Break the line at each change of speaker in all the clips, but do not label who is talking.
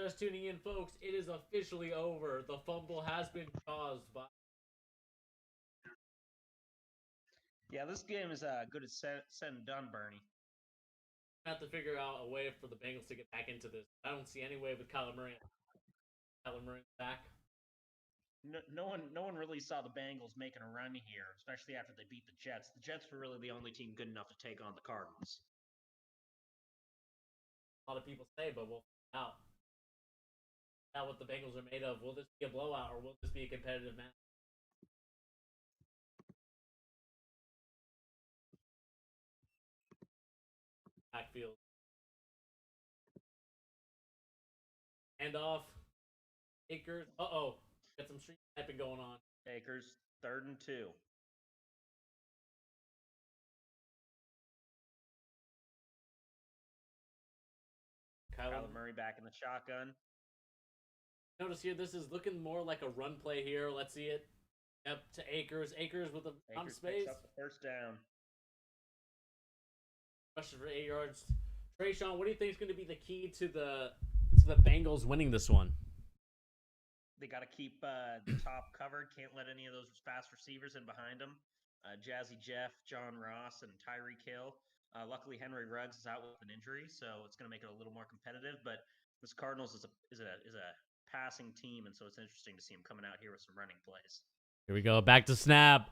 Just tuning in, folks. It is officially over. The fumble has been caused by.
Yeah, this game is good as said and done, Bernie.
Have to figure out a way for the Bengals to get back into this. I don't see any way with Kyler Murray. Kyler Murray back.
No one really saw the Bengals making a run here, especially after they beat the Jets. The Jets were really the only team good enough to take on the Cardinals.
A lot of people say, but we'll find out. Not what the Bengals are made of. Will this be a blowout or will this be a competitive match? Backfield. Handoff. Akers. Uh-oh. Got some street sniping going on.
Akers, 3rd and 2. Kyler Murray back in the shotgun.
Notice here, this is looking more like a run play here. Let's see it. Yep, to Akers. Akers with a on space.
Picks up the first down.
Rushes for 8 yards. Trayshawn, what do you think is going to be the key to the Bengals winning this one?
They got to keep the top covered. Can't let any of those fast receivers in behind them. Jazzy Jeff, John Ross, and Tyreek Hill. Luckily, Henry Ruggs is out with an injury, so it's going to make it a little more competitive. But this Cardinals is a passing team, and so it's interesting to see him coming out here with some running plays.
Here we go. Back to snap.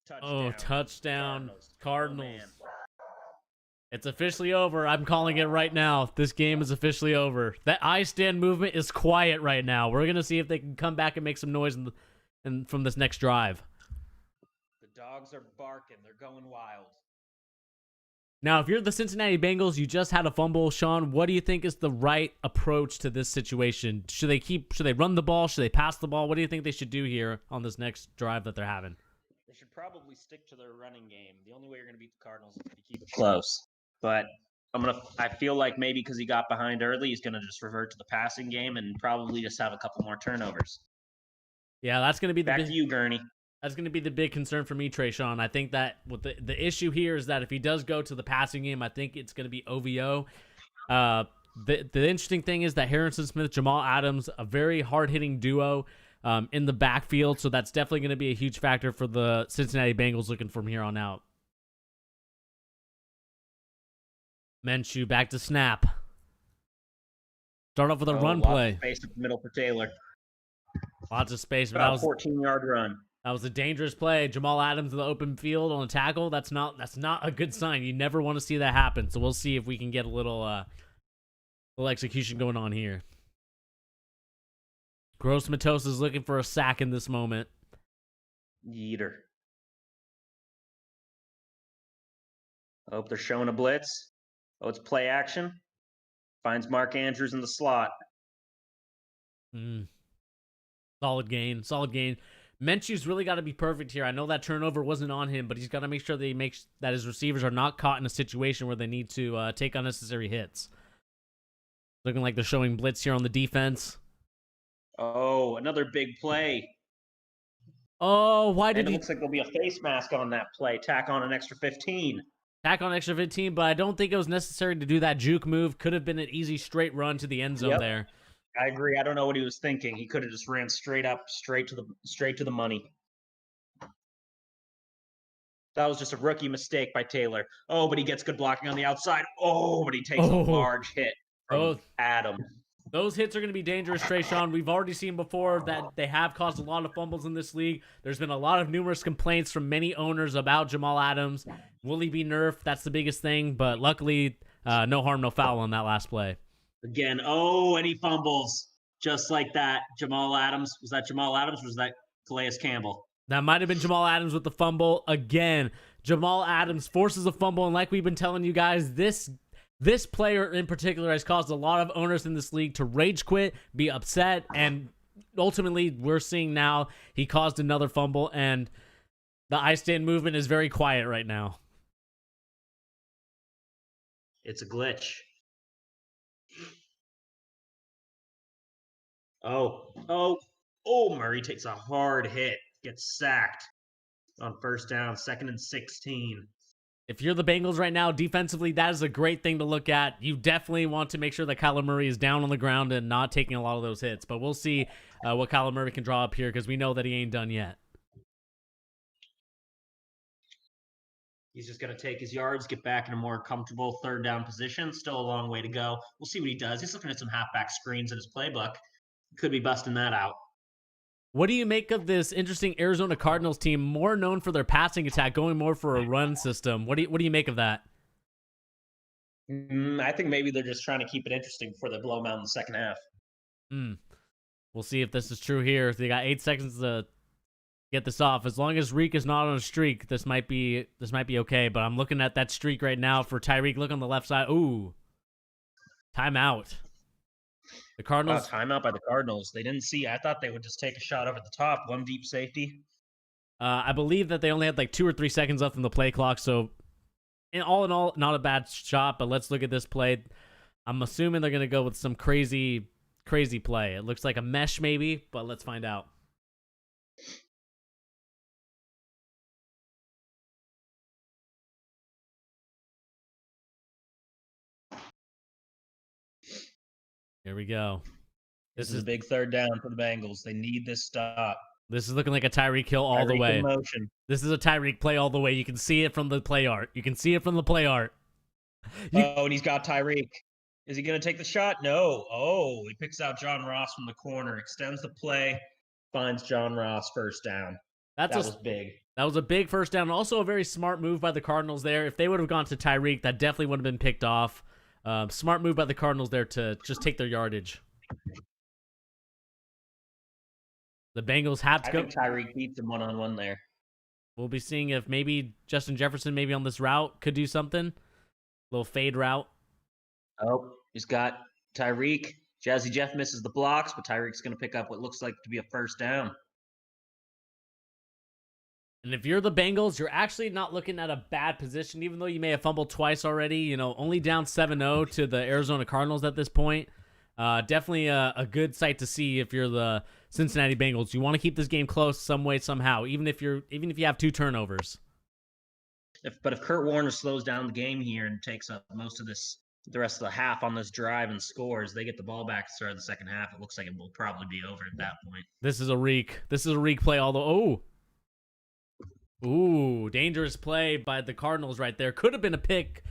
Touchdown.
Touchdown. Cardinals.
Oh,
it's officially over. I'm calling it right now. This game is officially over. That I stand movement is quiet right now. We're going to see if they can come back and make some noise from this next drive.
The dogs are barking. They're going wild.
Now, if you're the Cincinnati Bengals, you just had a fumble. Sean, what do you think is the right approach to this situation? Should they run the ball? Should they pass the ball? What do you think they should do here on this next drive that they're having?
They should probably stick to their running game. The only way you're going to beat the Cardinals is if you keep it close. But I feel like maybe because he got behind early, he's going to just revert to the passing game and probably just have a couple more turnovers.
Yeah, that's going to be
back to you, Gurney.
That's going to be the big concern for me, Trayshawn. I think that with the issue here is that if he does go to the passing game, I think it's going to be OVO. The interesting thing is that Harrison Smith, Jamal Adams, a very hard-hitting duo in the backfield, so that's definitely going to be a huge factor for the Cincinnati Bengals looking from here on out. Minshew back to snap. Start off with a run play.
Lots of space up the middle for Taylor.
Lots of space.
But that was a 14-yard run.
That was a dangerous play. Jamal Adams in the open field on a tackle. That's not a good sign. You never want to see that happen. So we'll see if we can get a little execution going on here. Gross Matos is looking for a sack in this moment.
Yeeter. I hope they're showing a blitz. Oh, it's play action. Finds Mark Andrews in the slot.
Solid gain. Minshew's really got to be perfect here. I know that turnover wasn't on him, but he's got to make sure that his receivers are not caught in a situation where they need to take unnecessary hits. Looking like they're showing blitz here on the defense.
Oh, another big play.
Oh, it
looks like there'll be a face mask on that play. Tack on an extra 15.
Tack on extra 15, but I don't think it was necessary to do that juke move. Could have been an easy straight run to the end zone there.
I agree. I don't know what he was thinking. He could have just ran straight up, straight to the money. That was just a rookie mistake by Taylor. Oh, but he gets good blocking on the outside. Oh, but he takes a large hit from Adam.
Those hits are going to be dangerous, Trayshawn. We've already seen before that they have caused a lot of fumbles in this league. There's been a lot of numerous complaints from many owners about Jamal Adams. Will he be nerfed? That's the biggest thing. But luckily, no harm, no foul on that last play.
Again, and he fumbles just like that. Jamal Adams. Was that Jamal Adams or was that Calais Campbell?
That might have been Jamal Adams with the fumble. Again, Jamal Adams forces a fumble, and like we've been telling you guys, this player in particular has caused a lot of owners in this league to rage quit, be upset, and ultimately we're seeing now he caused another fumble, and the I stand movement is very quiet right now.
It's a glitch. Murray takes a hard hit, gets sacked on first down, 2nd and 16.
If you're the Bengals right now, defensively, that is a great thing to look at. You definitely want to make sure that Kyler Murray is down on the ground and not taking a lot of those hits. But we'll see what Kyler Murray can draw up here because we know that he ain't done yet.
He's just going to take his yards, get back in a more comfortable third down position. Still a long way to go. We'll see what he does. He's looking at some halfback screens in his playbook. Could be busting that out.
What do you make of this interesting Arizona Cardinals team, more known for their passing attack, going more for a run system? What do you make of that?
I think maybe they're just trying to keep it interesting before they blow them out in the second half.
We'll see if this is true here. They got 8 seconds to get this off. As long as Reek is not on a streak, this might be okay. But I'm looking at that streak right now for Tyreek. Look on the left side. Ooh, timeout. The Cardinals.
Timeout by the Cardinals. They didn't see. I thought they would just take a shot over the top. One deep safety.
I believe that they only had like 2 or 3 seconds left in the play clock. So, in all, not a bad shot. But let's look at this play. I'm assuming they're gonna go with some crazy play. It looks like a mesh maybe, but let's find out. Here we go.
This is a big third down for the Bengals. They need this stop.
This is looking like a Tyreek Hill all the way.
Motion.
This is a Tyreek play all the way. You can see it from the play art.
And he's got Tyreek. Is he going to take the shot? No. Oh, he picks out John Ross from the corner, extends the play, finds John Ross first down. That was big.
That was a big first down. Also a very smart move by the Cardinals there. If they would have gone to Tyreek, that definitely would have been picked off. Smart move by the Cardinals there to just take their yardage. The Bengals have to go.
I think Tyreek beats him one-on-one there.
We'll be seeing if maybe Justin Jefferson maybe on this route could do something. Little fade route.
Oh, he's got Tyreek. Jazzy Jeff misses the blocks, but Tyreek's going to pick up what looks like to be a first down.
And if you're the Bengals, you're actually not looking at a bad position, even though you may have fumbled twice already. You know, only down 7-0 to the Arizona Cardinals at this point. Definitely a good sight to see if you're the Cincinnati Bengals. You want to keep this game close some way, somehow, even if you have 2 turnovers.
But if Kurt Warner slows down the game here and takes up most of the rest of the half on this drive and scores, they get the ball back to start the second half. It looks like it will probably be over at that point.
This is a reek play. Although, ooh, dangerous play by the Cardinals right there. Could have been a pick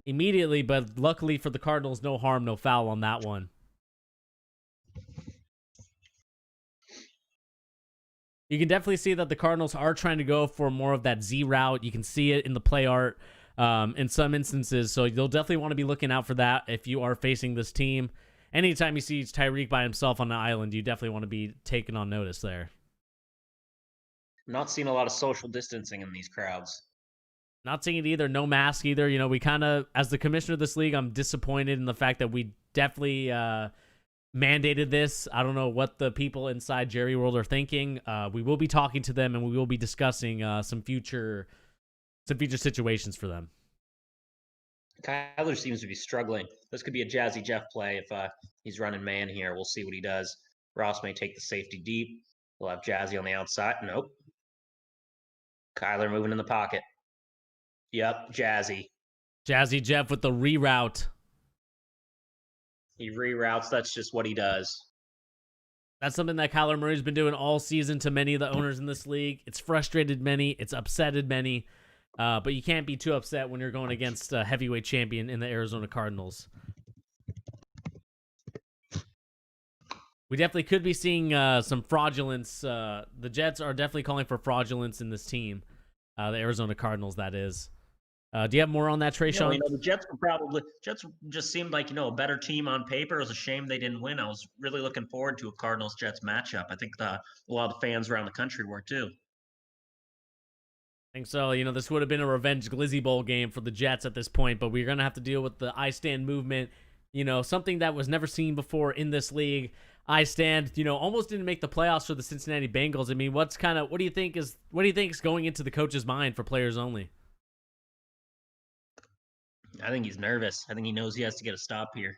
immediately, but luckily for the Cardinals, no harm, no foul on that one. You can definitely see that the Cardinals are trying to go for more of that Z route. You can see it in the play art in some instances. So you'll definitely want to be looking out for that if you are facing this team. Anytime you see Tyreek by himself on the island, you definitely want to be taken on notice there.
Not seeing a lot of social distancing in these crowds.
Not seeing it either. No mask either. You know, we kind of, as the commissioner of this league, I'm disappointed in the fact that we definitely mandated this. I don't know what the people inside Jerry World are thinking. We will be talking to them, and we will be discussing some future situations for them.
Kyler seems to be struggling. This could be a Jazzy Jeff play if he's running man here. We'll see what he does. Ross may take the safety deep. We'll have Jazzy on the outside. Nope. Kyler moving in the pocket. Yep, Jazzy.
Jazzy Jeff with the reroute.
He reroutes. That's just what he does.
That's something that Kyler Murray's been doing all season to many of the owners in this league. It's frustrated many. It's upsetted many. But you can't be too upset when you're going against a heavyweight champion in the Arizona Cardinals. We definitely could be seeing some fraudulence. The Jets are definitely calling for fraudulence in this team. The Arizona Cardinals, that is. Do you have more on that, Trayshawn?
The Jets just seemed like, a better team on paper. It was a shame they didn't win. I was really looking forward to a Cardinals-Jets matchup. I think a lot of the fans around the country were too.
I think so. This would have been a revenge Glizzy Bowl game for the Jets at this point, but we're going to have to deal with the I stand movement. Something that was never seen before in this league. I stand, almost didn't make the playoffs for the Cincinnati Bengals. I mean, what do you think is going into the coach's mind for players only?
I think he's nervous. I think he knows he has to get a stop here.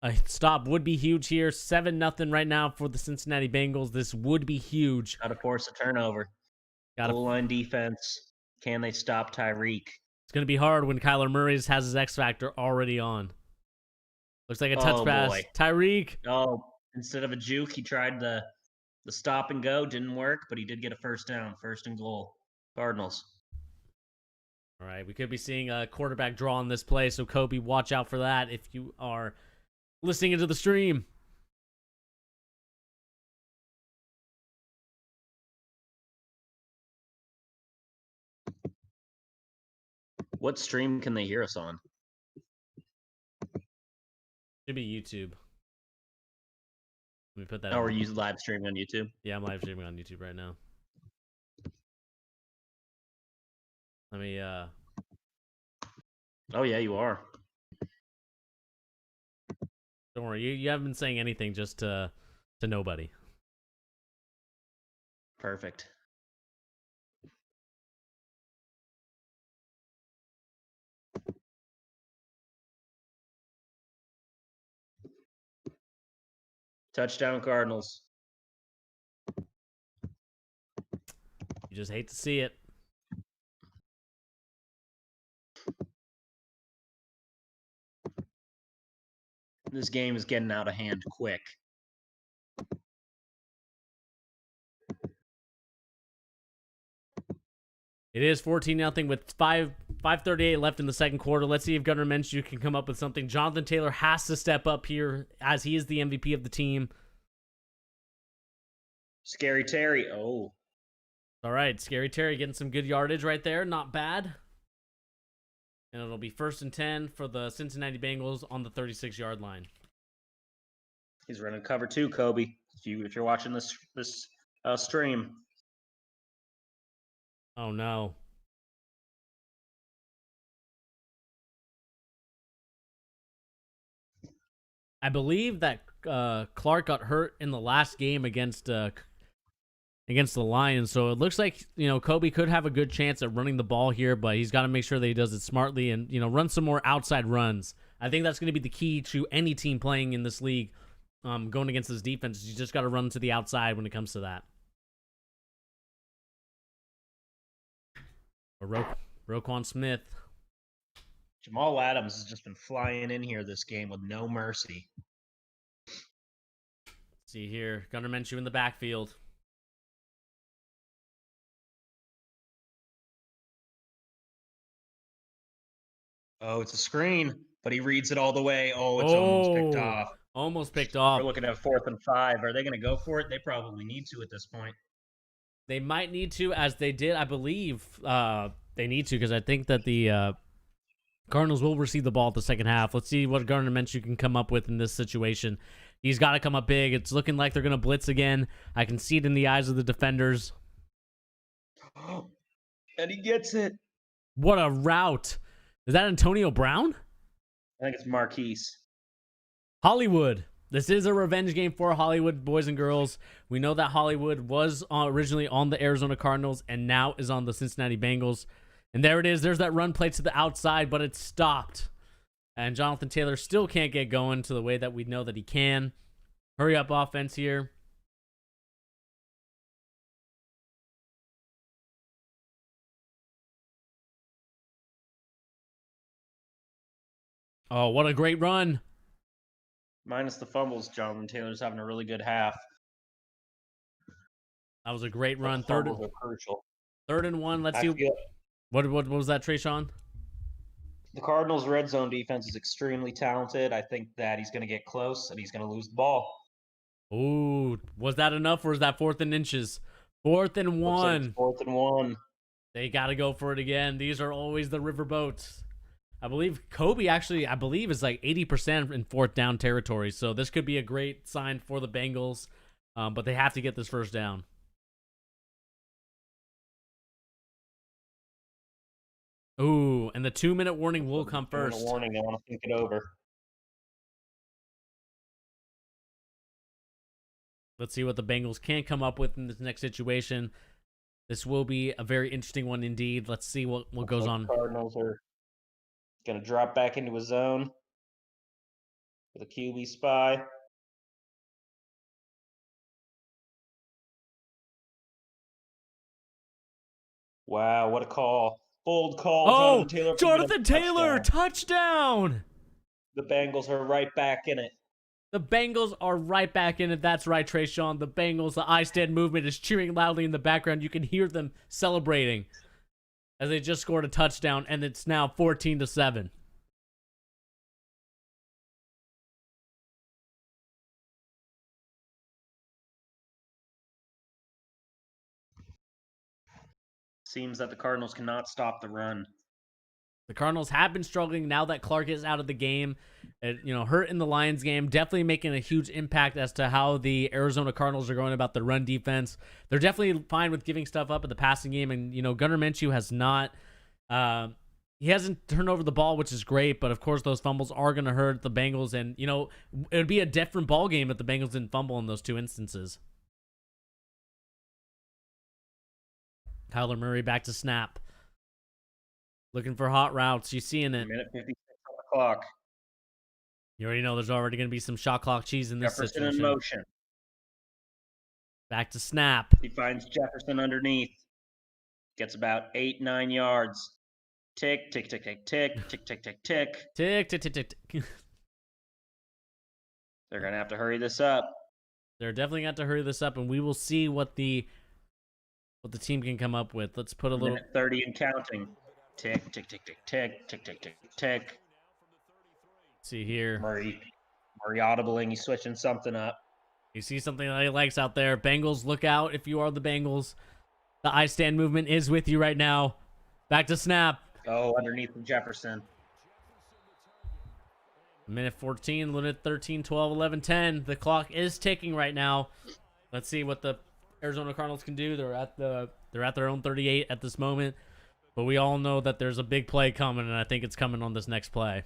A stop would be huge here. 7-0 right now for the Cincinnati Bengals. This would be huge.
Got to force a turnover. Goal line defense. Can they stop Tyreek?
It's going to be hard when Kyler Murray has his X Factor already on. Looks like a touch
Oh
pass.
boy.
Tyreek.
Oh, instead of a juke, he tried the stop and go. Didn't work, but he did get a first down, 1st and goal. Cardinals.
All right, we could be seeing a quarterback draw in this play, so Kobe, watch out for that if you are listening into the stream.
What stream can they hear us on?
Should be YouTube. Let me put that.
Oh, are you live streaming on YouTube?
Yeah, I'm live streaming on YouTube right now. Let me.
Oh yeah, you are.
Don't worry, you haven't been saying anything just to nobody.
Perfect. Touchdown Cardinals.
You just hate to see it.
This game is getting out of hand quick.
It is 14-0 with 5:38 left in the second quarter. Let's see if Gunnar Minshew can come up with something. Jonathan Taylor has to step up here as he is the MVP of the team.
Scary Terry. Oh.
All right, Scary Terry getting some good yardage right there. Not bad. And it'll be 1st and 10 for the Cincinnati Bengals on the 36-yard line.
He's running cover 2, Kobe. If you're watching this stream.
Oh no. I believe that Clark got hurt in the last game against the Lions, so it looks like Kobe could have a good chance at running the ball here, but he's got to make sure that he does it smartly and run some more outside runs. I think that's going to be the key to any team playing in this league, going against this defense. You just got to run to the outside when it comes to that. Roquan Smith.
Jamal Adams has just been flying in here this game with no mercy.
See here, Gunnar Minshew in the backfield.
Oh, it's a screen, but he reads it all the way. Oh, it's almost picked off.
Almost picked off.
We're looking at 4th and 5. Are they going to go for it? They probably need to at this point.
They might need to, as they did, I believe. They need to because I think that the Cardinals will receive the ball at the second half. Let's see what Gardner Minshew can come up with in this situation. He's got to come up big. It's looking like they're going to blitz again. I can see it in the eyes of the defenders.
And he gets it.
What a route. Is that Antonio Brown?
I think it's Marquise.
Hollywood. This is a revenge game for Hollywood, boys and girls. We know that Hollywood was originally on the Arizona Cardinals and now is on the Cincinnati Bengals. And there it is. There's that run play to the outside, but it stopped. And Jonathan Taylor still can't get going to the way that we know that he can. Hurry up offense here. Oh, what a great run.
Minus the fumbles, Jonathan Taylor's having a really good half.
That was a great run.
Fumbles are crucial.
3rd and 1. Let's see. What was that, Trayshawn?
The Cardinals' red zone defense is extremely talented. I think that he's going to get close and he's going to lose the ball.
Ooh, was that enough or is that 4th and inches? 4th and 1.
Like 4th and 1.
They got to go for it again. These are always the riverboats. I believe Kobe actually, is like 80% in 4th down territory. So this could be a great sign for the Bengals. But they have to get this first down. Ooh, and the 2-minute warning will come first.
Warning, I want to think it over.
Let's see what the Bengals can come up with in this next situation. This will be a very interesting one indeed. Let's see what goes on.
Cardinals are going to drop back into a zone with a QB spy. Wow, what a call. Bold call.
Oh,
Jonathan Taylor can get a
Jonathan Taylor,
touchdown.
touchdown!
The Bengals are right back in it.
The Bengals are right back in it. That's right, Trayshawn. The Bengals, the I Stand movement is cheering loudly in the background. You can hear them celebrating as they just scored a touchdown, and it's now 14-7.
Seems that the Cardinals cannot stop the run.
The Cardinals have been struggling now that Clark is out of the game. Hurt in the Lions game, definitely making a huge impact as to how the Arizona Cardinals are going about the run defense. They're definitely fine with giving stuff up in the passing game, and Gunnar Minshew has not. He hasn't turned over the ball, which is great, but of course those fumbles are going to hurt the Bengals, and it would be a different ball game if the Bengals didn't fumble in those two instances. Kyler Murray back to snap. Looking for hot routes. You seeing it.
Minute 56 on the clock.
You already know there's already going to be some shot clock cheese in this
Jefferson
situation.
in motion.
Back to snap.
He finds Jefferson underneath. Gets about 8-9 yards. Tick, tick, tick, tick, tick, tick, tick, tick, tick.
Tick, tick, tick, tick, tick.
They're going to have to hurry this up.
They're definitely going to have to hurry this up, and we will see what the team can come up with. Let's put a little...
Minute 30 and counting. Tick, tick, tick, tick, tick, tick, tick, tick, tick.
See here.
Murray audibling. He's switching something up.
You see something that he likes out there. Bengals, look out if you are the Bengals. The I Stand movement is with you right now. Back to snap.
Oh, underneath Jefferson.
Minute 14, minute 13, 12, 11, 10. The clock is ticking right now. Let's see what the Arizona Cardinals can do. They're at their own 38 at this moment. But we all know that there's a big play coming, and I think it's coming on this next play.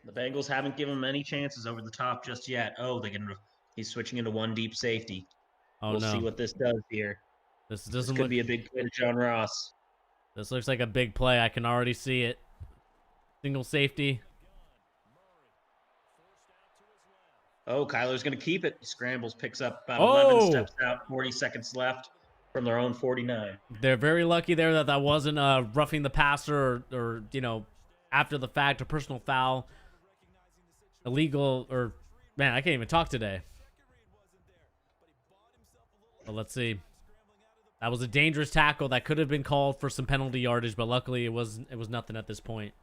The Bengals haven't given him any chances over the top just yet. Oh, he's switching into one deep safety.
Oh,
we'll
no.
see what this does here.
This
could be a big play to John Ross.
This looks like a big play. I can already see it. Single safety.
Oh, Kyler's going to keep it. He scrambles, picks up about 11, steps out, 40 seconds left from their own 49.
They're very lucky there that wasn't roughing the passer or after the fact, a personal foul. Illegal, or, man, I can't even talk today. But let's see. That was a dangerous tackle that could have been called for some penalty yardage, but luckily it was nothing at this point.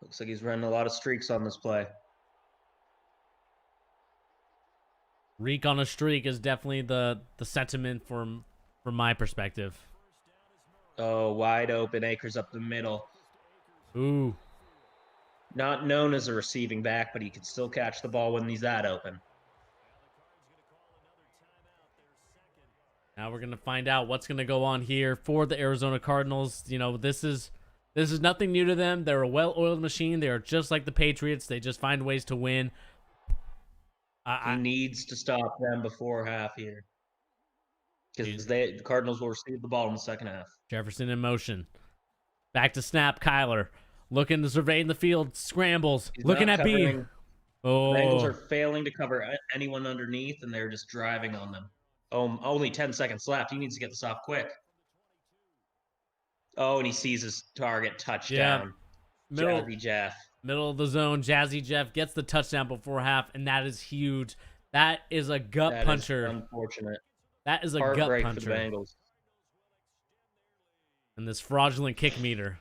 Looks like he's running a lot of streaks on this play.
Reek on a streak is definitely the sentiment from my perspective.
Oh, wide open, Akers up the middle.
Ooh.
Not known as a receiving back, but he can still catch the ball when he's that open.
Now we're going to find out what's going to go on here for the Arizona Cardinals. This is nothing new to them. They're a well-oiled machine. They are just like the Patriots. They just find ways to win.
He needs to stop them before half here. Because the Cardinals will receive the ball in the second half.
Jefferson in motion. Back to snap, Kyler. Looking to survey the field. Scrambles. Looking at B. Oh.
The Bengals are failing to cover anyone underneath, and they're just driving on them. Oh, only 10 seconds left. He needs to get this off quick. Oh, and he sees his target. Touchdown.
Yeah.
Jazzy Jeff.
Middle of the zone. Jazzy Jeff gets the touchdown before half, and that is huge. That is a gut puncher.
Is unfortunate.
That is a
Heartbreak
gut puncher.
for the Bengals.
And this fraudulent kick meter.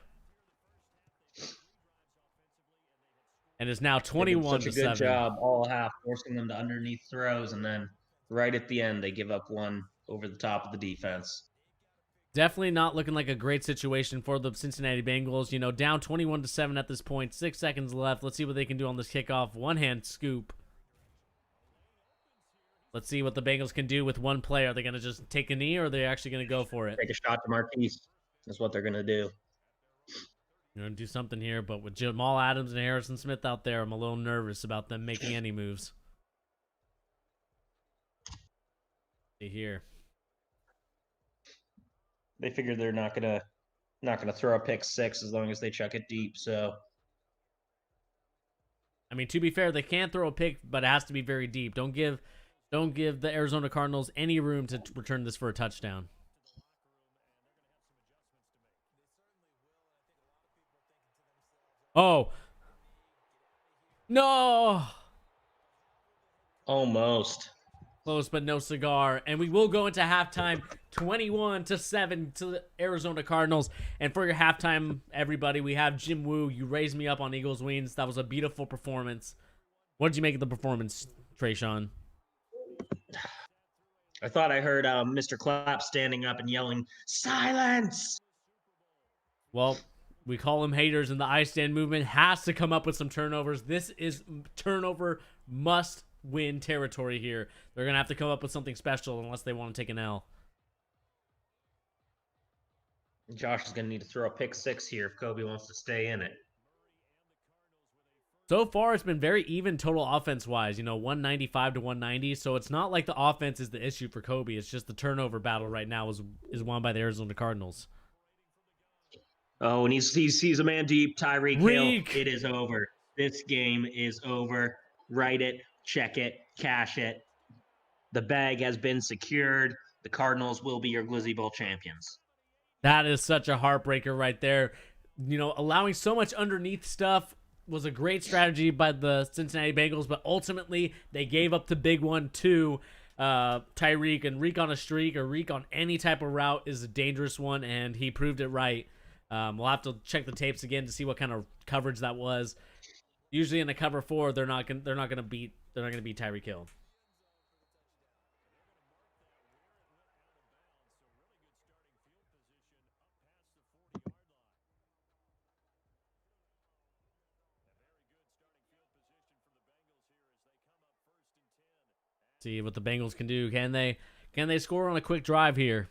And it's now 21-7.
Such a good job all half, forcing them to underneath throws, and then right at the end, they give up one over the top of the defense.
Definitely not looking like a great situation for the Cincinnati Bengals. Down 21-7 at this point. 6 seconds left. Let's see what they can do on this kickoff. One-hand scoop. Let's see what the Bengals can do with one play. Are they going to just take a knee, or are they actually going to go for it?
Take a shot to Marquise. That's what they're going to do.
They're going to do something here, but with Jamal Adams and Harrison Smith out there, I'm a little nervous about them making any moves. See here.
They figure they're not gonna throw a pick six as long as they chuck it deep. So
I mean, to be fair, they can throw a pick, but it has to be very deep. Don't give the Arizona Cardinals any room to return this for a touchdown. Oh, no.
Almost.
Close, but no cigar. And we will go into halftime 21-7 to the Arizona Cardinals. And for your halftime, everybody, we have Jim Wu. You raised me up on Eagles wings. That was a beautiful performance. What did you make of the performance, Trayshawn?
I thought I heard Mr. Clapp standing up and yelling, "Silence!"
Well, we call them haters, and the I Stand movement has to come up with some turnovers. This is turnover must win territory here. They're going to have to come up with something special unless they want to take an L.
Josh is going to need to throw a pick six here if Kobe wants to stay in it.
So far, it's been very even total offense-wise, 195 to 190. So it's not like the offense is the issue for Kobe. It's just the turnover battle right now is won by the Arizona Cardinals.
Oh, and he's a man deep. Tyreek Hill.
Reek.
It is over. This game is over. Write it, check it, cash it. The bag has been secured. The Cardinals will be your Glizzy Bowl champions.
That is such a heartbreaker right there. Allowing so much underneath stuff was a great strategy by the Cincinnati Bengals, but ultimately they gave up the big one to Tyreek. And Reek on a streak or Reek on any type of route is a dangerous one, and he proved it right. We'll have to check the tapes again to see what kind of coverage that was. Usually in a cover 4, they're not gonna beat Tyreek Hill. See what the Bengals can do. Can they score on a quick drive here?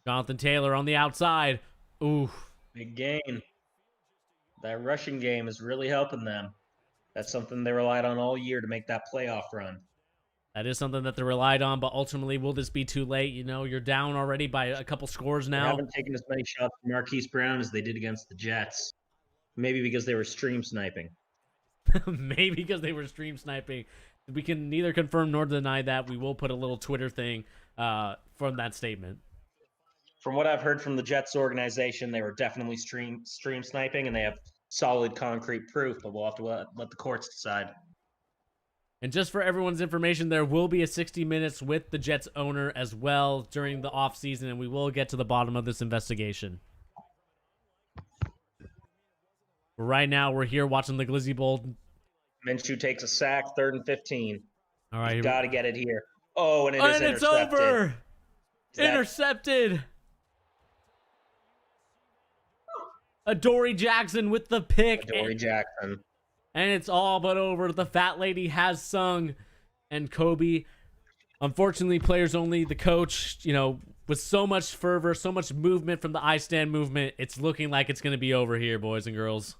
Jonathan Taylor on the outside. Ooh.
Big gain. That rushing game is really helping them. That's something they relied on all year to make that playoff run.
That is something that they relied on, but ultimately, will this be too late? You're down already by a couple scores now.
They haven't taken as many shots from Marquise Brown as they did against the Jets. Maybe because they were stream sniping.
Maybe because they were stream sniping. We can neither confirm nor deny that. We will put a little Twitter thing from that statement.
From what I've heard from the Jets organization, they were definitely stream sniping, and they have solid concrete proof, but we'll have to let the courts decide.
And just for everyone's information, there will be a 60 Minutes with the Jets owner as well during the offseason, and we will get to the bottom of this investigation. Right now, we're here watching the Glizzy Bowl.
Minshew takes a sack, 3rd and 15.
All right.
Got to get it here. Oh, and it's
intercepted. Over. Intercepted. Adoree Jackson with the pick.
Adoree Jackson.
And it's all but over. The fat lady has sung. And Kobe, unfortunately, players only. The coach, with so much fervor, so much movement from the I Stand movement, it's looking like it's going to be over here, boys and girls.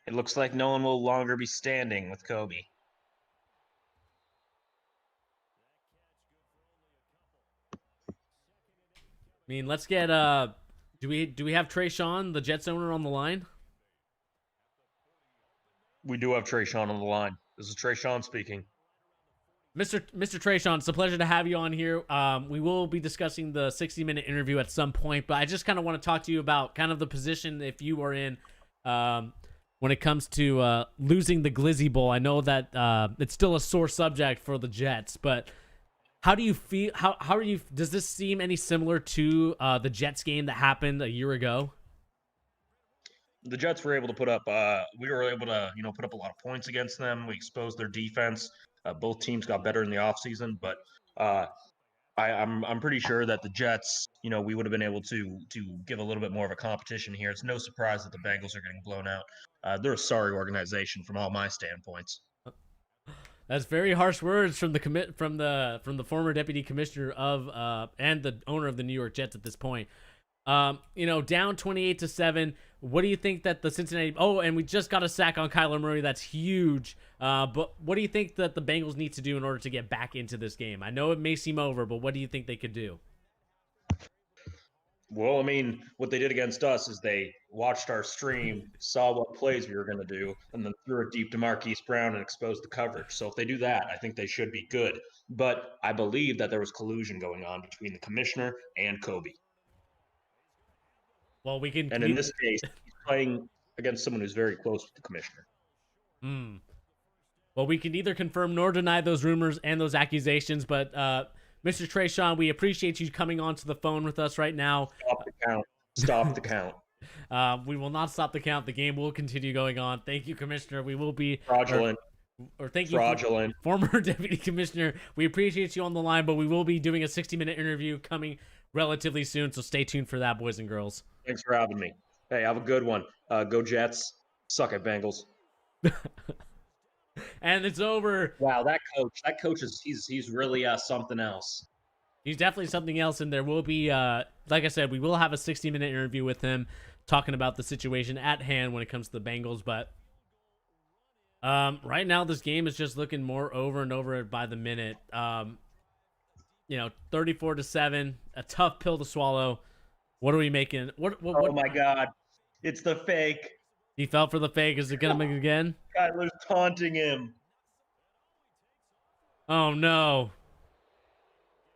It looks like no one will longer be standing with Kobe.
I mean, let's get do we have Trayshawn, the Jets owner, on the line?
We do have Trayshawn on the line. This is Trayshawn speaking.
Mr. Trayshawn, it's a pleasure to have you on here. We will be discussing the 60-minute interview at some point, but I just kind of want to talk to you about kind of the position if you are in when it comes to losing the Glizzy Bowl. I know that it's still a sore subject for the Jets, but how do you feel? How are you? Does this seem any similar to the Jets game that happened a year ago?
The Jets were able to put up. We were able to, put up a lot of points against them. We exposed their defense. Both teams got better in the offseason, but I'm pretty sure that the Jets, we would have been able to give a little bit more of a competition here. It's no surprise that the Bengals are getting blown out. They're a sorry organization from all my standpoints.
That's very harsh words from the former deputy commissioner of and the owner of the New York Jets at this point. Down 28-7. What do you think that the Cincinnati? Oh, and we just got a sack on Kyler Murray. That's huge. But what do you think that the Bengals need to do in order to get back into this game? I know it may seem over, but what do you think they could do?
Well, I mean, what they did against us is they watched our stream, saw what plays we were going to do, and then threw it deep to Marquise Brown and exposed the coverage. So if they do that, I think they should be good. But I believe that there was collusion going on between the commissioner and Kobe.
Well, we can.
And in this case, he's playing against someone who's very close with the commissioner.
Well, we can neither confirm nor deny those rumors and those accusations, but Mr. Trayshawn, we appreciate you coming onto the phone with us right now.
Stop the count. Stop the count.
We will not stop the count. The game will continue going on. Thank you, Commissioner. We will be
fraudulent.
Or thank you,
fraudulent.
Former Deputy Commissioner. We appreciate you on the line, but we will be doing a 60-minute interview coming relatively soon, so stay tuned for that, boys and girls.
Thanks for having me. Hey, have a good one. Go Jets. Suck it, Bengals.
And it's over.
Wow, that coach is he's really something else.
He's definitely something else, and there will be, like I said, we will have a 60-minute interview with him talking about the situation at hand when it comes to the Bengals, but right now this game is just looking more over and over by the minute. 34-7, a tough pill to swallow. What are we making? What?
Oh my God, it's the fake.
He fell for the fake. Is it gonna make it again?
Kyler's taunting him.
Oh no.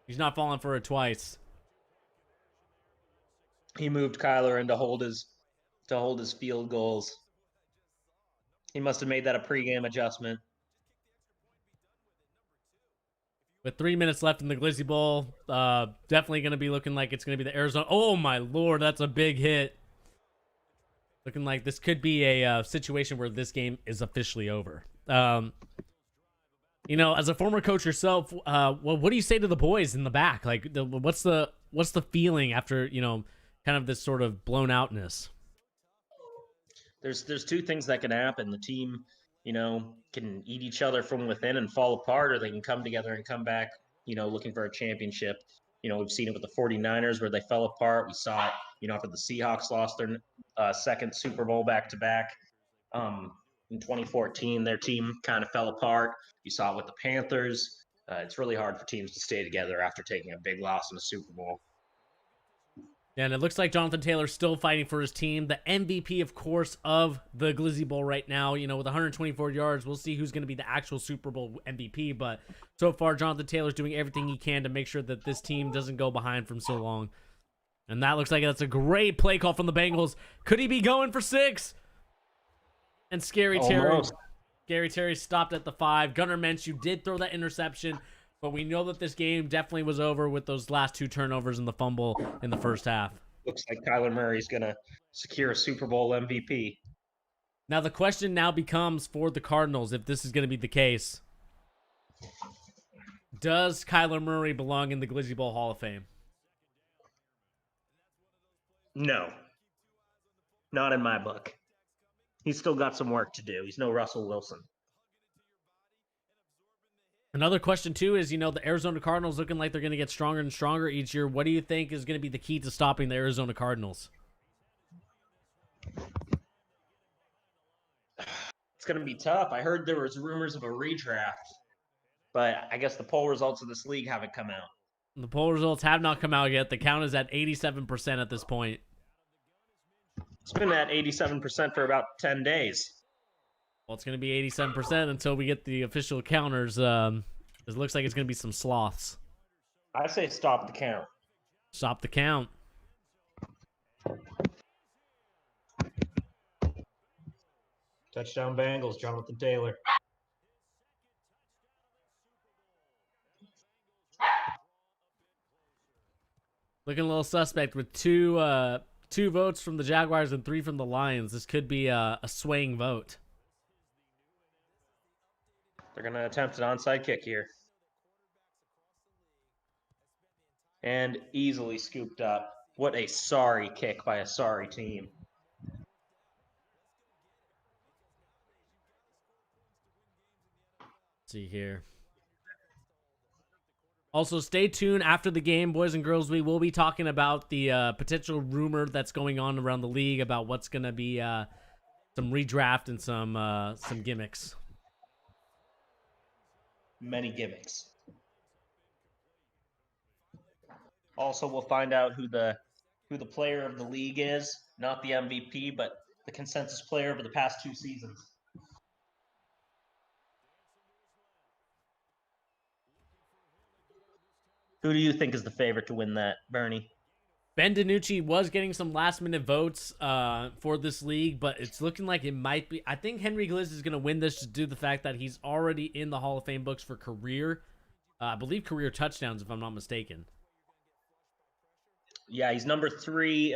He's not falling for it twice.
He moved Kyler in to hold his field goals. He must have made that a pregame adjustment.
With 3 minutes left in the Glizzy Bowl, definitely going to be looking like it's going to be the Arizona. Oh my Lord, that's a big hit. Looking like this could be a situation where this game is officially over. As a former coach yourself, what do you say to the boys in the back? Like, what's the feeling after kind of this sort of blown outness?
There's two things that can happen. The team, can eat each other from within and fall apart, or they can come together and come back, looking for a championship. We've seen it with the 49ers where they fell apart. We saw it, after the Seahawks lost their second Super Bowl back-to-back. In 2014, their team kind of fell apart. You saw it with the Panthers. It's really hard for teams to stay together after taking a big loss in the Super Bowl.
Yeah, and it looks like Jonathan Taylor's still fighting for his team. The MVP, of course, of the Glizzy Bowl right now, with 124 yards. We'll see who's going to be the actual Super Bowl MVP. But so far, Jonathan Taylor's doing everything he can to make sure that this team doesn't go behind from so long. And that looks like that's a great play call from the Bengals. Could he be going for 6? And Scary Terry stopped at the 5. Gunnar Minshew did throw that interception. But we know that this game definitely was over with those last 2 turnovers and the fumble in the first half.
Looks like Kyler Murray's going to secure a Super Bowl MVP.
Now, the question now becomes for the Cardinals, if this is going to be the case, does Kyler Murray belong in the Glizzy Bowl Hall of Fame?
No. Not in my book. He's still got some work to do. He's no Russell Wilson.
Another question, too, is, the Arizona Cardinals looking like they're going to get stronger and stronger each year. What do you think is going to be the key to stopping the Arizona Cardinals?
It's going to be tough. I heard there was rumors of a redraft, but I guess the poll results of this league haven't come out.
The poll results have not come out yet. The count is at 87% at this point.
It's been at 87% for about 10 days.
Well, it's going to be 87% until we get the official counters. It looks like it's going to be some sloths.
I say stop the count.
Stop the count.
Touchdown Bengals, Jonathan Taylor.
Looking a little suspect with two votes from the Jaguars and 3 from the Lions. This could be a swaying vote.
They're going to attempt an onside kick here. And easily scooped up. What a sorry kick by a sorry team.
Let's see here. Also, stay tuned after the game, boys and girls. We will be talking about the potential rumor that's going on around the league about what's going to be some redraft and some gimmicks.
Many gimmicks. Also, we'll find out who the who the player of the league is, not the MVP, but the consensus player over the past 2 seasons. Who do you think is the favorite to win that, Bernie?
Ben DiNucci was getting some last minute votes for this league, but it's looking like it might be. I think Henry Gliz is going to win this just due to the fact that he's already in the Hall of Fame books for career, I believe career touchdowns, if I'm not mistaken.
Yeah, he's number 3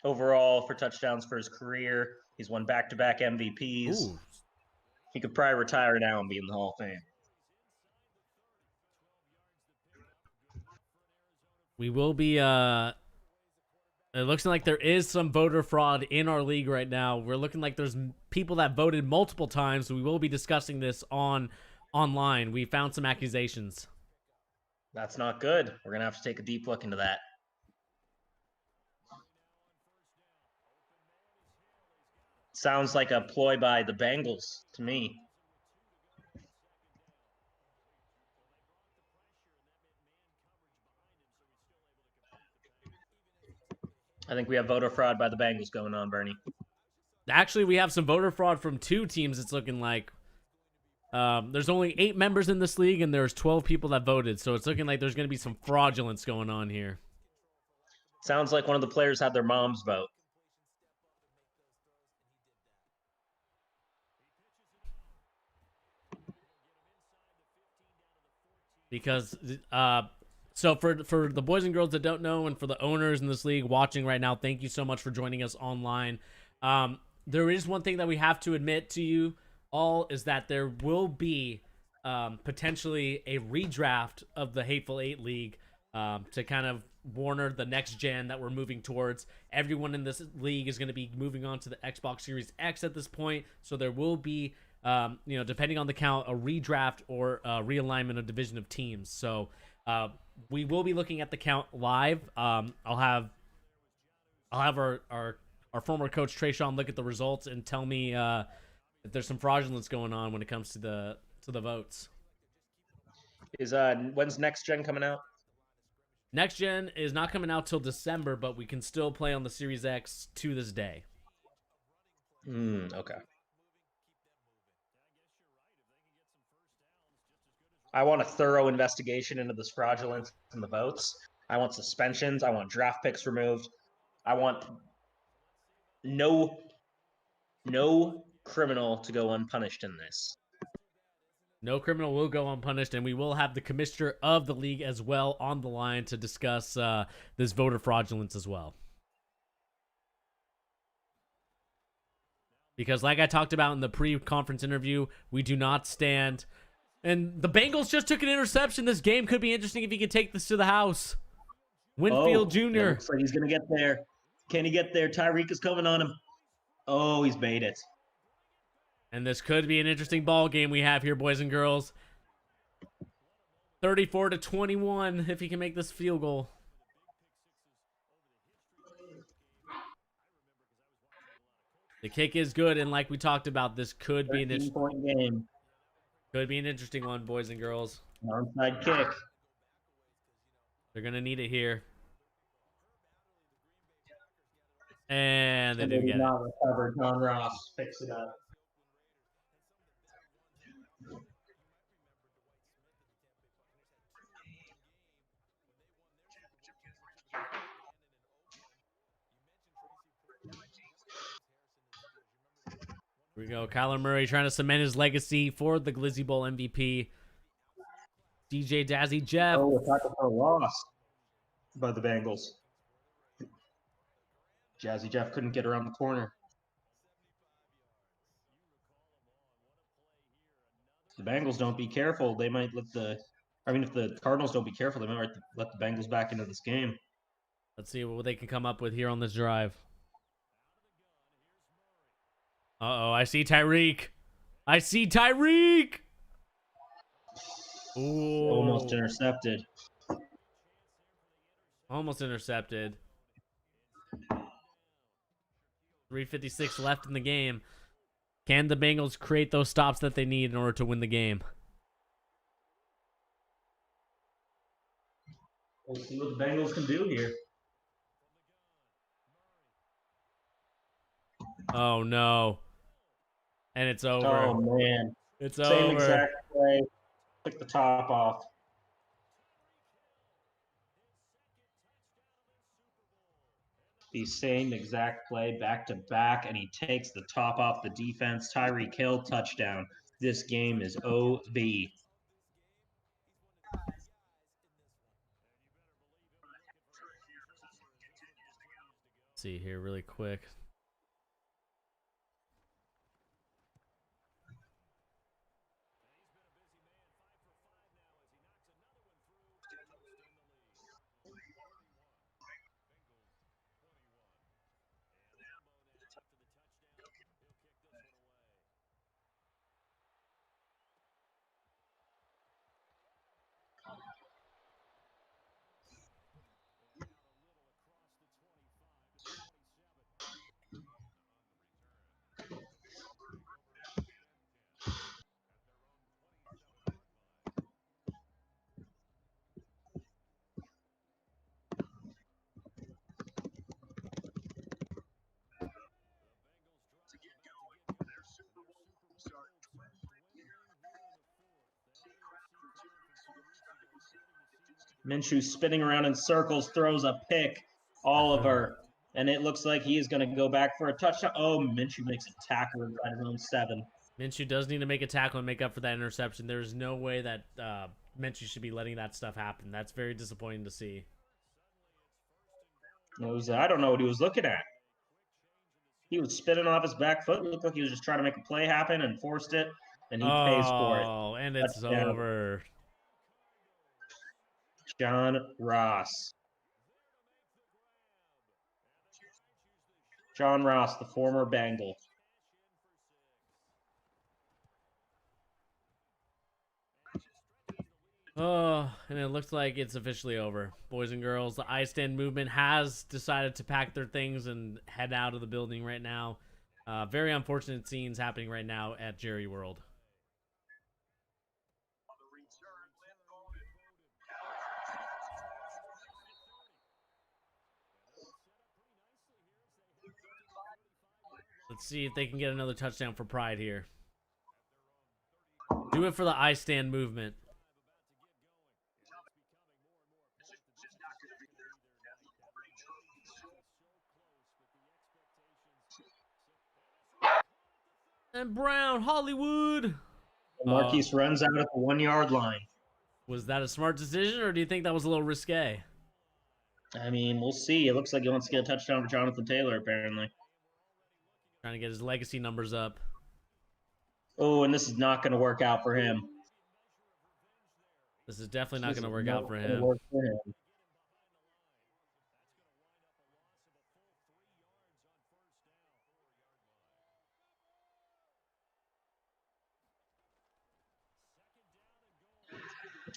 overall for touchdowns for his career. He's won back-to-back MVPs.
Ooh.
He could probably retire now and be in the Hall of Fame.
We will be it looks like there is some voter fraud in our league right now. We're looking like there's people that voted multiple times, so we will be discussing this online. We found some accusations.
That's not good. We're going to have to take a deep look into that. Sounds like a ploy by the Bengals to me. I think we have voter fraud by the Bengals going on, Bernie.
Actually, we have some voter fraud from 2 teams, it's looking like. There's only 8 members in this league, and there's 12 people that voted, so it's looking like there's going to be some fraudulence going on here.
Sounds like one of the players had their moms vote.
Because so for the boys and girls that don't know, and for the owners in this league watching right now, thank you so much for joining us online. There is one thing that we have to admit to you all, is that there will be potentially a redraft of the Hateful Eight League to kind of warner the next gen that we're moving towards. Everyone in this league is going to be moving on to the Xbox Series X at this point, so there will be depending on the count, a redraft or a realignment of division of teams. So we will be looking at the count live. I'll have our former coach Trayshawn look at the results and tell me if there's some fraudulence going on when it comes to the votes.
Is when's next gen coming out?
Next gen is not coming out till December, but we can still play on the Series X to this day.
Okay. I want a thorough investigation into this fraudulence in the votes. I want suspensions. I want draft picks removed. I want no criminal to go unpunished in this.
No criminal will go unpunished, and we will have the commissioner of the league as well on the line to discuss this voter fraudulence as well. Because like I talked about in the pre-conference interview, we do not stand. And the Bengals just took an interception. This game could be interesting if he could take this to the house. Winfield Jr.
Looks like he's going to get there. Can he get there? Tyreek is coming on him. Oh, he's made it.
And this could be an interesting ball game we have here, boys and girls. 34-21 if he can make this field goal. The kick is good, and like we talked about, this could be an
interesting game.
Could be an interesting one, boys and girls.
Onside kick.
They're going to need it here. And they didn't get it.
Recovered. John Ross picks it up.
Here we go. Kyler Murray trying to cement his legacy for the Glizzy Bowl MVP. DJ Jazzy Jeff.
Oh, a tackle for a loss by the Bengals. Jazzy Jeff couldn't get around the corner. If the Bengals don't be careful, they might let if the Cardinals don't be careful, they might let the Bengals back into this game.
Let's see what they can come up with here on this drive. Uh-oh, I see Tyreek. I see Tyreek! Ooh.
Almost intercepted.
Almost intercepted. 3:56 left in the game. Can the Bengals create those stops that they need in order to win the game?
We'll see what the Bengals can do here.
Oh no. And it's over.
Oh man,
It's
same
over.
exact play. Took the top off. The same exact play back to back, and he takes the top off the defense. Tyreek Hill touchdown. This game is OB.
See here really quick.
Minshew spinning around in circles, throws a pick. Oliver, and it looks like he is going to go back for a touchdown. Oh, Minshew makes a tackle inside his own 7.
Minshew does need to make a tackle and make up for that interception. There's no way that Minshew should be letting that stuff happen. That's very disappointing to see.
I don't know what he was looking at. He was spinning off his back foot. It looked like he was just trying to make a play happen and forced it, and he pays for it.
Oh, and it's
Touchdown.
over.
John Ross. John Ross, the former Bengal.
Oh, and it looks like it's officially over. Boys and girls, the I Stand movement has decided to pack their things and head out of the building right now. Very unfortunate scenes happening right now at Jerry World. Let's see if they can get another touchdown for Pride here. Do it for the I Stand movement. And Brown, Hollywood.
Marquise runs out at the 1-yard line.
Was that a smart decision, or do you think that was a little risque?
I mean, we'll see. It looks like he wants to get a touchdown for Jonathan Taylor, apparently.
Trying to get his legacy numbers up.
Oh, and this is not going to work out for him.
This is definitely not going to work out for him.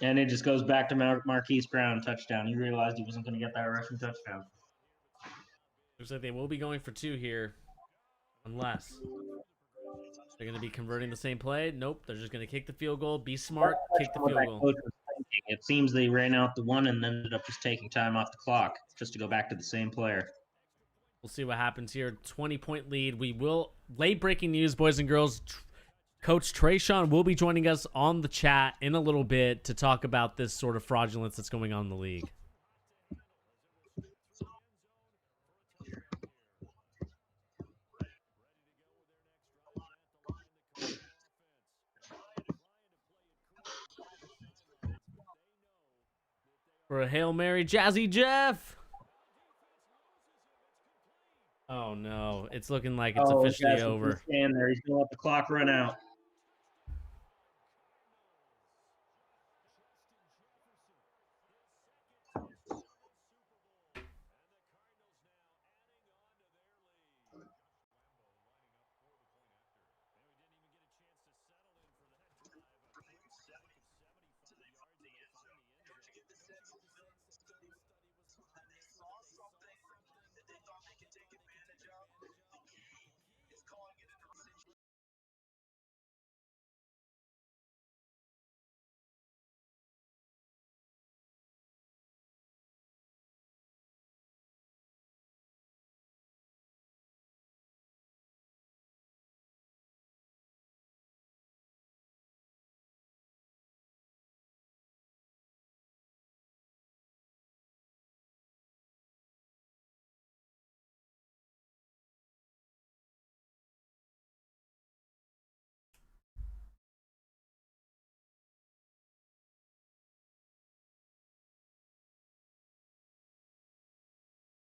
And it just goes back to Marquise Brown touchdown. He realized he wasn't going to get that rushing touchdown.
Looks like they will be going for 2 here. Unless they're going to be converting the same play. Nope, they're just going to kick the field goal. Be smart, kick the field goal.
It seems they ran out the 1 and ended up just taking time off the clock just to go back to the same player.
We'll see what happens here. 20-point lead. We will, late breaking news, boys and girls. Coach Trayshawn will be joining us on the chat in a little bit to talk about this sort of fraudulence that's going on in the league. For a Hail Mary, Jazzy Jeff. Oh no, it's looking like it's officially over.
Stand there. He's going to let the clock run out.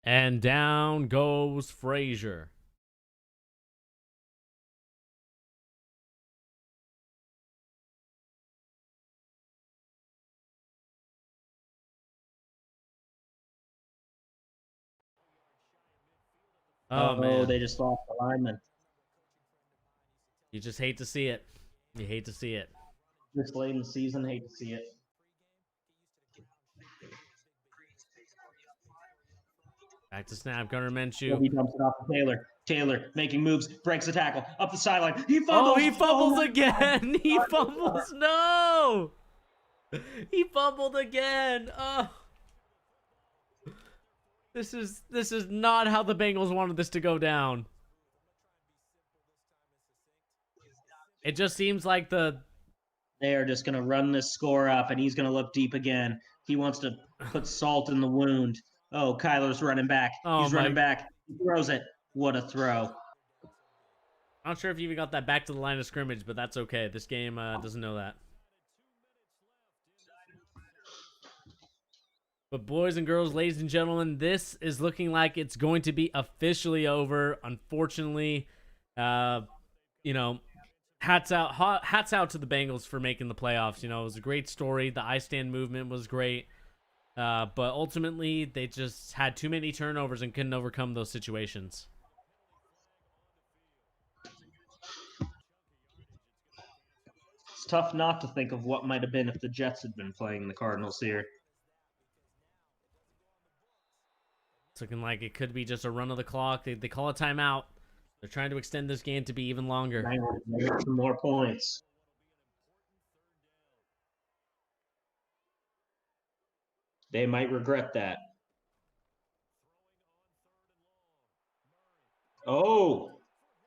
And down goes Frazier. Oh, man.
They just lost the lineman.
You just hate to see it. You hate to see it.
This late in the season, hate to see it.
Back to snap. Gunnar Minshew.
He dumps it off to Taylor. Taylor making moves, breaks the tackle, up the sideline. He fumbles.
Oh, he fumbles again. He fumbles. No. He fumbled again. Oh. This is not how the Bengals wanted this to go down. It just seems like
they are just going to run this score up, and he's going to look deep again. He wants to put salt in the wound. Oh, Kyler's running back. He's running back. He throws it. What a throw.
I'm not sure if you even got that back to the line of scrimmage, but that's okay. This game doesn't know that. But boys and girls, ladies and gentlemen, this is looking like it's going to be officially over. Unfortunately, you know, hats out to the Bengals for making the playoffs. You know, it was a great story. The I stand movement was great. But ultimately, they just had too many turnovers and couldn't overcome those situations.
It's tough not to think of what might have been if the Jets had been playing the Cardinals here.
It's looking like it could be just a run of the clock. They call a timeout. They're trying to extend this game to be even longer.
Some more points. They might regret that. Oh,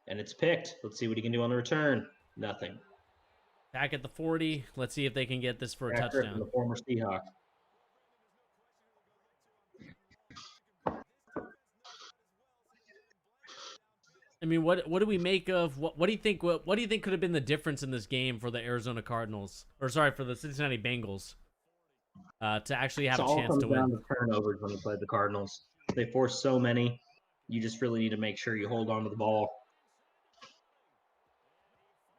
and it's picked. Let's see what he can do on the return. Nothing.
Back at the 40. Let's see if they can get this for a touchdown.
The former Seahawk.
I mean, what do we make of what do you think could have been the difference in this game for the Arizona Cardinals, or sorry, for the Cincinnati Bengals, to actually have a chance to win?
Down to turnovers when you play the Cardinals. They force so many. You just really need to make sure you hold on to the ball.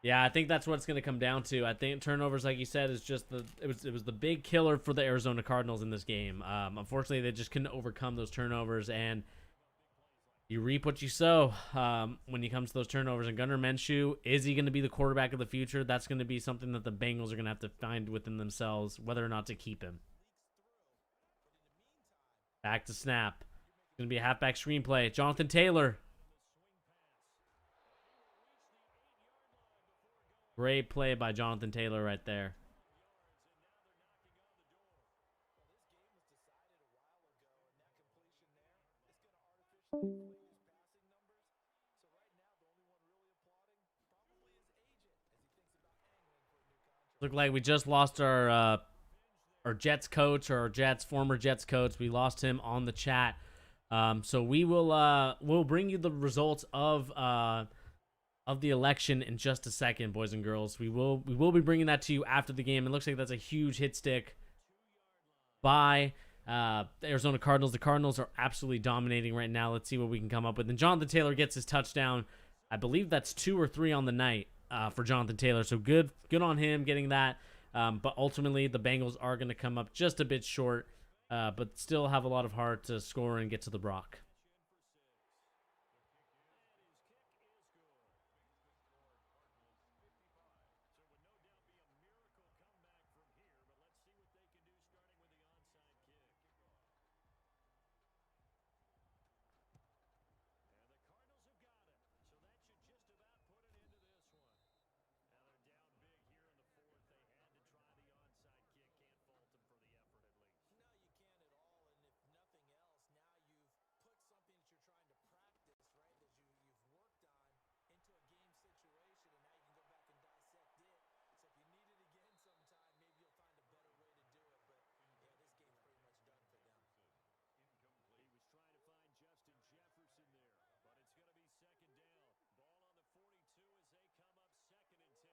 Yeah, I think that's what it's going to come down to. I think turnovers, like you said, is just it was the big killer for the Arizona Cardinals in this game. Unfortunately, they just couldn't overcome those turnovers, and you reap what you sow when it comes to those turnovers. And Gunnar Minshew, is he going to be the quarterback of the future? That's going to be something that the Bengals are going to have to find within themselves, whether or not to keep him. Back to snap. It's going to be a halfback screenplay. Jonathan Taylor. Great play by Jonathan Taylor right there. Look like we just lost our Jets coach, or our former Jets coach. We lost him on the chat. So we'll bring you the results of the election in just a second, boys and girls. We will be bringing that to you after the game. It looks like that's a huge hit stick by the Arizona Cardinals. The Cardinals are absolutely dominating right now. Let's see what we can come up with. And Jonathan Taylor gets his touchdown. I believe that's 2 or 3 on the night for Jonathan Taylor. So good on him getting that. But ultimately, the Bengals are going to come up just a bit short, but still have a lot of heart to score and get to the Brock.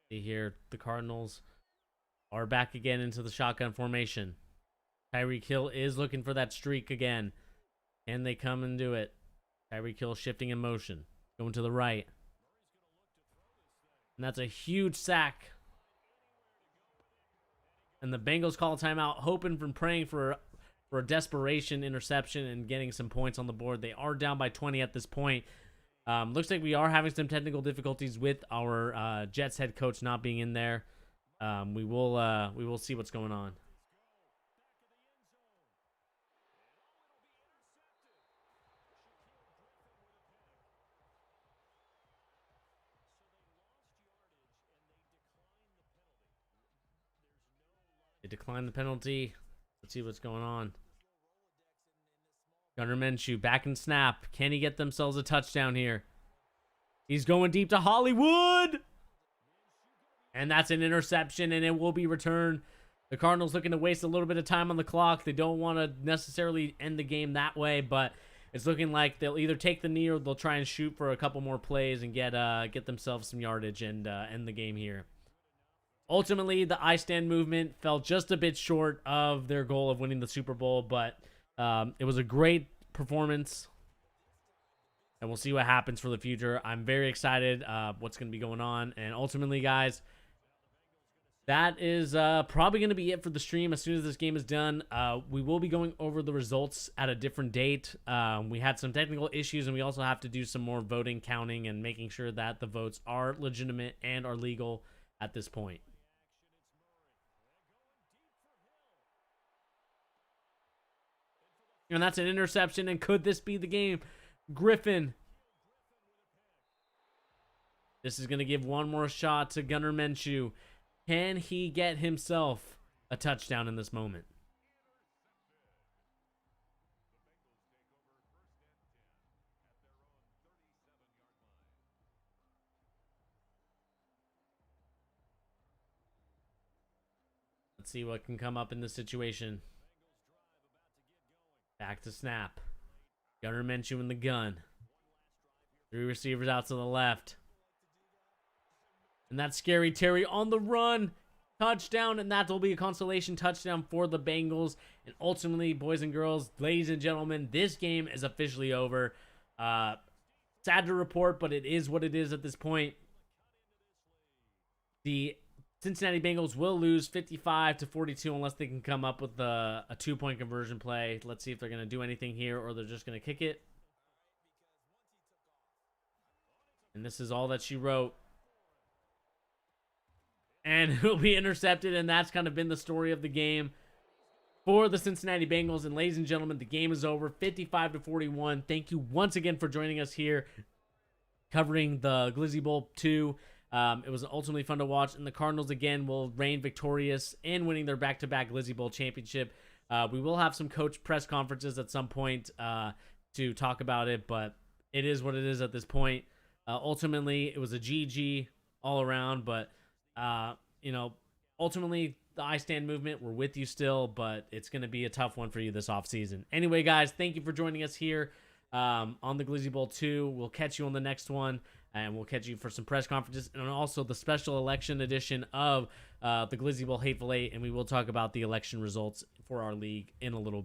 Here, the Cardinals are back again into the shotgun formation. Tyreek Hill is looking for that streak again. Can they come and do it? Tyreek Hill shifting in motion. Going to the right. And that's a huge sack. And the Bengals call a timeout, hoping and praying for a desperation interception and getting some points on the board. They are down by 20 at this point. Looks like we are having some technical difficulties with our Jets head coach not being in there. We will see what's going on. They decline the penalty. Let's see what's going on. Gunnar Minshew back in snap. Can he get themselves a touchdown here? He's going deep to Hollywood. And that's an interception, and it will be returned. The Cardinals looking to waste a little bit of time on the clock. They don't want to necessarily end the game that way, but it's looking like they'll either take the knee or they'll try and shoot for a couple more plays and get themselves some yardage and end the game here. Ultimately, the I stand movement fell just a bit short of their goal of winning the Super Bowl, but it was a great performance, and we'll see what happens for the future. I'm very excited what's going to be going on, and ultimately, guys, that is probably going to be it for the stream. As soon as this game is done, we will be going over the results at a different date. We had some technical issues, and we also have to do some more voting, counting, and making sure that the votes are legitimate and are legal at this point. And that's an interception. And could this be the game? Griffin. This is going to give one more shot to Gunnar Minshew. Can he get himself a touchdown in this moment? Let's see what can come up in this situation. Back to snap. Gunnar Minshew in the gun. 3 receivers out to the left. And that's Scary Terry on the run. Touchdown, and that will be a consolation touchdown for the Bengals. And ultimately, boys and girls, ladies and gentlemen, this game is officially over. Sad to report, but it is what it is at this point. The Cincinnati Bengals will lose 55-42 unless they can come up with a 2-point conversion play. Let's see if they're going to do anything here or they're just going to kick it. And this is all that she wrote. And it'll be intercepted, and that's kind of been the story of the game for the Cincinnati Bengals. And ladies and gentlemen, the game is over, 55-41. Thank you once again for joining us here, covering the Glizzy Bowl 2. It was ultimately fun to watch, and the Cardinals, again, will reign victorious in winning their back-to-back Glizzy Bowl championship. We will have some coach press conferences at some point to talk about it, but it is what it is at this point. Ultimately, it was a GG all around, but, ultimately, the I Stand movement, we're with you still, but it's going to be a tough one for you this offseason. Anyway, guys, thank you for joining us here on the Glizzy Bowl 2. We'll catch you on the next one. And we'll catch you for some press conferences and also the special election edition of the Glizzy Bowl Hateful Eight. And we will talk about the election results for our league in a little bit.